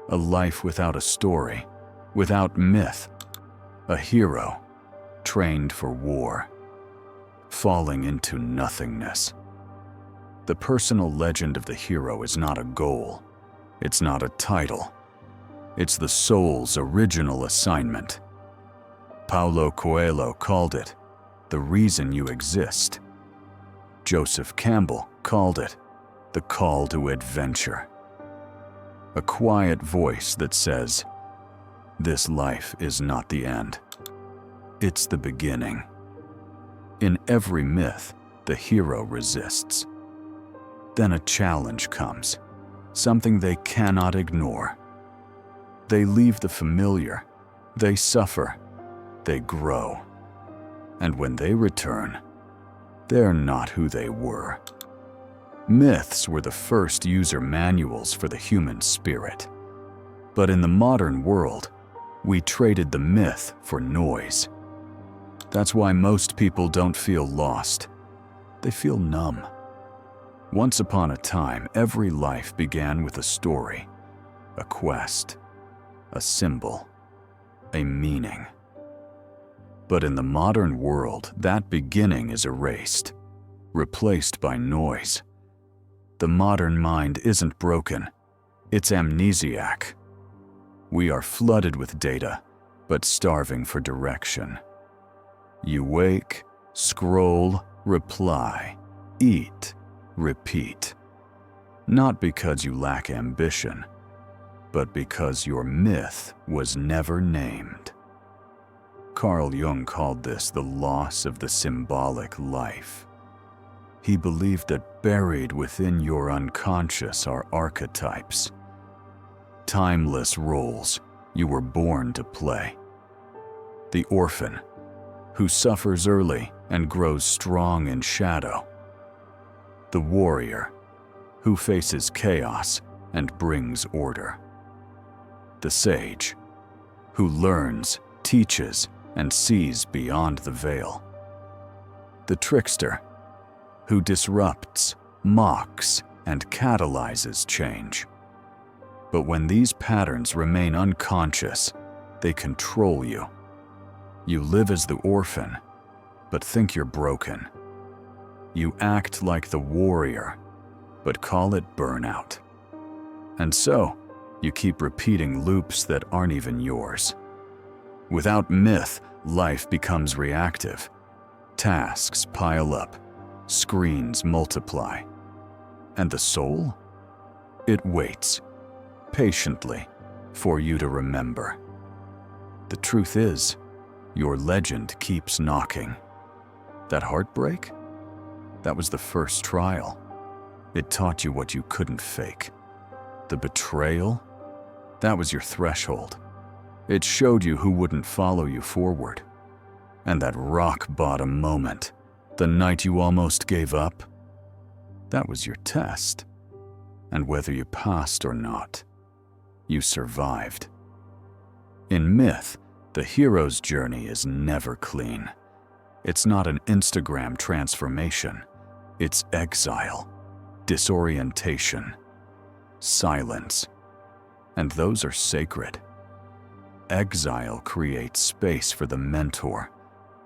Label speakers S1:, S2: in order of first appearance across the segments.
S1: A life without a story, without myth. A hero, trained for war, falling into nothingness. The personal legend of the hero is not a goal. It's not a title. It's the soul's original assignment. Paulo Coelho called it the reason you exist. Joseph Campbell called it the call to adventure. A quiet voice that says, this life is not the end. It's the beginning. In every myth, the hero resists. Then a challenge comes, something they cannot ignore. They leave the familiar, they suffer, they grow. And when they return, they're not who they were. Myths were the first user manuals for the human spirit. But in the modern world, we traded the myth for noise. That's why most people don't feel lost. They feel numb. Once upon a time, every life began with a story, a quest, a symbol, a meaning. But in the modern world, that beginning is erased, replaced by noise. The modern mind isn't broken, it's amnesiac. We are flooded with data, but starving for direction. You wake, scroll, reply, eat, repeat. Not because you lack ambition, but because your myth was never named. Carl Jung called this the loss of the symbolic life. He believed that buried within your unconscious are archetypes, timeless roles you were born to play. The orphan, who suffers early and grows strong in shadow. The warrior, who faces chaos and brings order. The sage, who learns, teaches, and sees beyond the veil. The trickster, who disrupts, mocks, and catalyzes change. But when these patterns remain unconscious, they control you. You live as the orphan, but think you're broken. You act like the warrior, but call it burnout. And so, you keep repeating loops that aren't even yours. Without myth, life becomes reactive. Tasks pile up, screens multiply. And the soul? It waits, patiently, for you to remember. The truth is, your legend keeps knocking. That heartbreak? That was the first trial. It taught you what you couldn't fake. The betrayal? That was your threshold. It showed you who wouldn't follow you forward. And that rock bottom moment, the night you almost gave up, that was your test. And whether you passed or not, you survived. In myth, the hero's journey is never clean. It's not an Instagram transformation. It's exile, disorientation, silence. And those are sacred. Exile creates space for the mentor,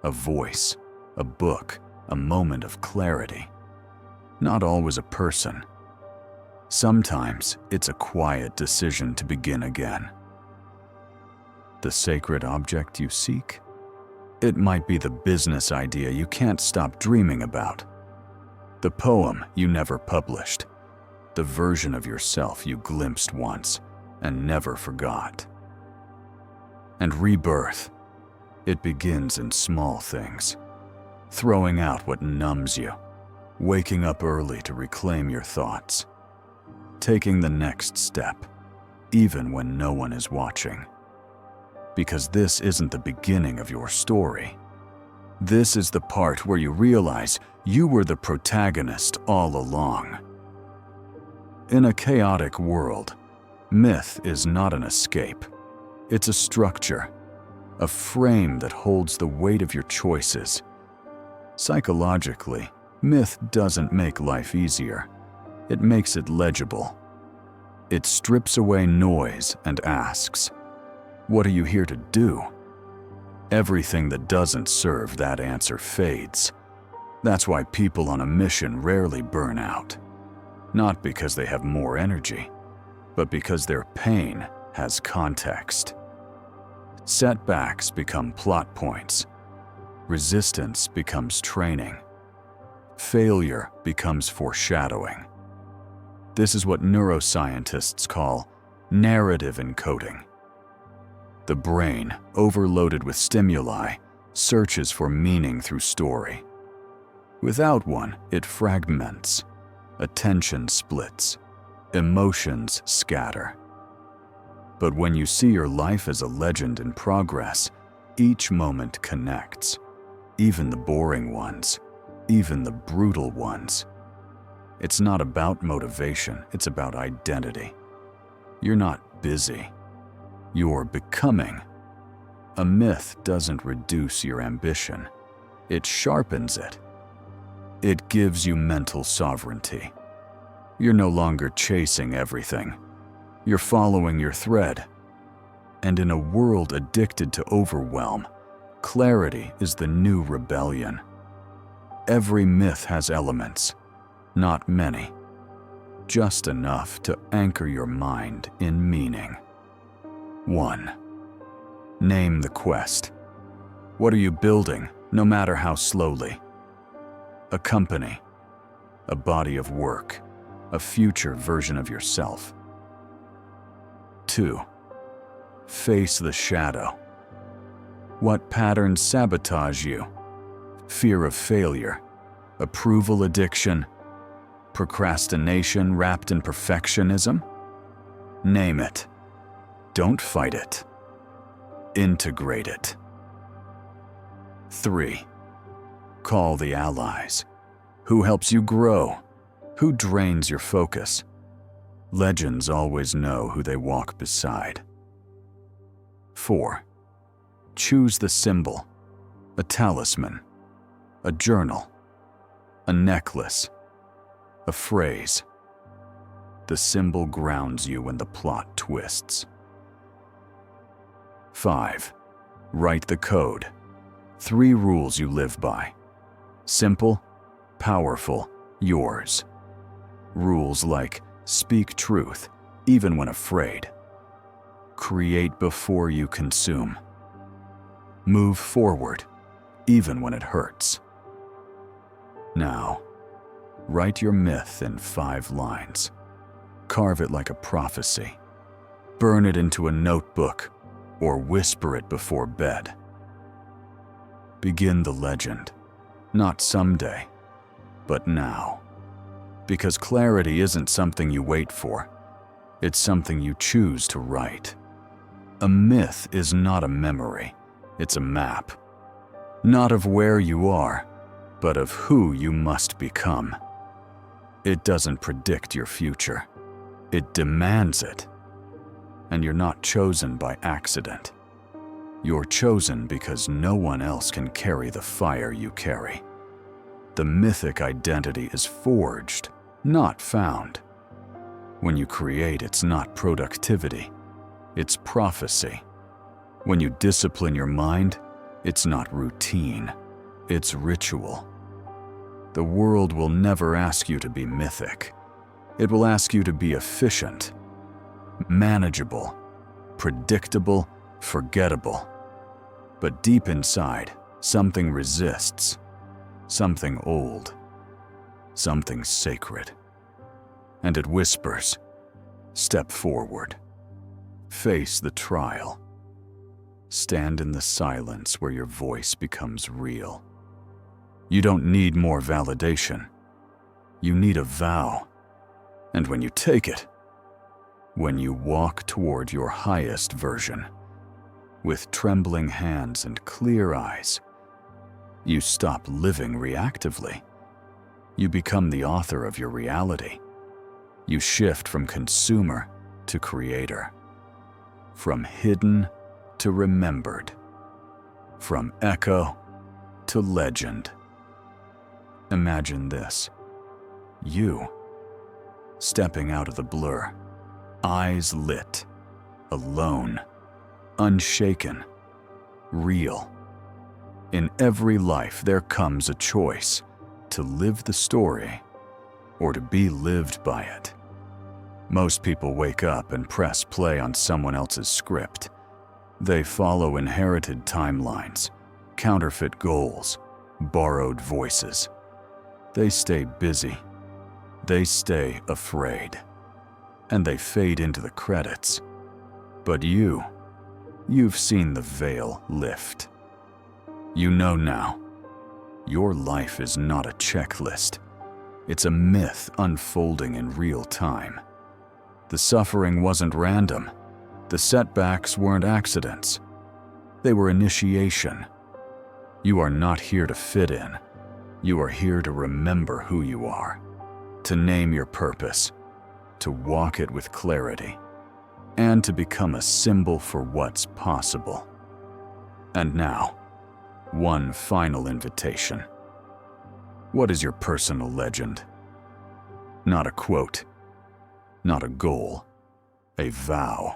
S1: a voice, a book, a moment of clarity. Not always a person. Sometimes it's a quiet decision to begin again. The sacred object you seek? It might be the business idea you can't stop dreaming about. The poem you never published. The version of yourself you glimpsed once and never forgot. And rebirth, it begins in small things. Throwing out what numbs you. Waking up early to reclaim your thoughts. Taking the next step, even when no one is watching. Because this isn't the beginning of your story. This is the part where you realize you were the protagonist all along. In a chaotic world, myth is not an escape. It's a structure, a frame that holds the weight of your choices. Psychologically, myth doesn't make life easier. It makes it legible. It strips away noise and asks, "What are you here to do?" Everything that doesn't serve that answer fades. That's why people on a mission rarely burn out. Not because they have more energy, but because their pain has context. Setbacks become plot points. Resistance becomes training. Failure becomes foreshadowing. This is what neuroscientists call narrative encoding. The brain, overloaded with stimuli, searches for meaning through story. Without one, it fragments. Attention splits. Emotions scatter. But when you see your life as a legend in progress, each moment connects. Even the boring ones. Even the brutal ones. It's not about motivation, it's about identity. You're not busy. You're becoming. A myth doesn't reduce your ambition. It sharpens it. It gives you mental sovereignty. You're no longer chasing everything. You're following your thread. And in a world addicted to overwhelm, clarity is the new rebellion. Every myth has elements, not many, just enough to anchor your mind in meaning. 1. Name the quest. What are you building, no matter how slowly? A company, a body of work, a future version of yourself. 2. Face the shadow. What patterns sabotage you? Fear of failure, approval addiction, procrastination wrapped in perfectionism? Name it. Don't fight it. Integrate it. 3. Call the allies. Who helps you grow? Who drains your focus? Legends always know who they walk beside. 4. Choose the symbol, a talisman, a journal, a necklace, a phrase. The symbol grounds you when the plot twists. 5. Write the code. 3 rules you live by. Simple, powerful, yours. Rules like speak truth, even when afraid. Create before you consume. Move forward, even when it hurts. Now, write your myth in 5 lines. Carve it like a prophecy. Burn it into a notebook, or whisper it before bed. Begin the legend, not someday, but now. Because clarity isn't something you wait for, it's something you choose to write. A myth is not a memory, it's a map. Not of where you are, but of who you must become. It doesn't predict your future, it demands it. And you're not chosen by accident. You're chosen because no one else can carry the fire you carry. The mythic identity is forged, not found. When you create, it's not productivity, it's prophecy. When you discipline your mind, it's not routine, it's ritual. The world will never ask you to be mythic. It will ask you to be efficient, manageable, predictable, forgettable. But deep inside, something resists, something old, something sacred. And it whispers, step forward, face the trial, stand in the silence where your voice becomes real. You don't need more validation. You need a vow. And when you take it, when you walk toward your highest version, with trembling hands and clear eyes, you stop living reactively. You become the author of your reality. You shift from consumer to creator, from hidden to remembered, from echo to legend. Imagine this. You, stepping out of the blur, eyes lit, alone, unshaken, real. In every life there comes a choice to live the story or to be lived by it. Most people wake up and press play on someone else's script. They follow inherited timelines, counterfeit goals, borrowed voices. They stay busy. They stay afraid. And they fade into the credits. But you've seen the veil lift. You know now, your life is not a checklist. It's a myth unfolding in real time. The suffering wasn't random. The setbacks weren't accidents. They were initiation. You are not here to fit in. You are here to remember who you are, to name your purpose, to walk it with clarity, and to become a symbol for what's possible. And now, one final invitation. What is your personal legend? Not a quote, not a goal, a vow.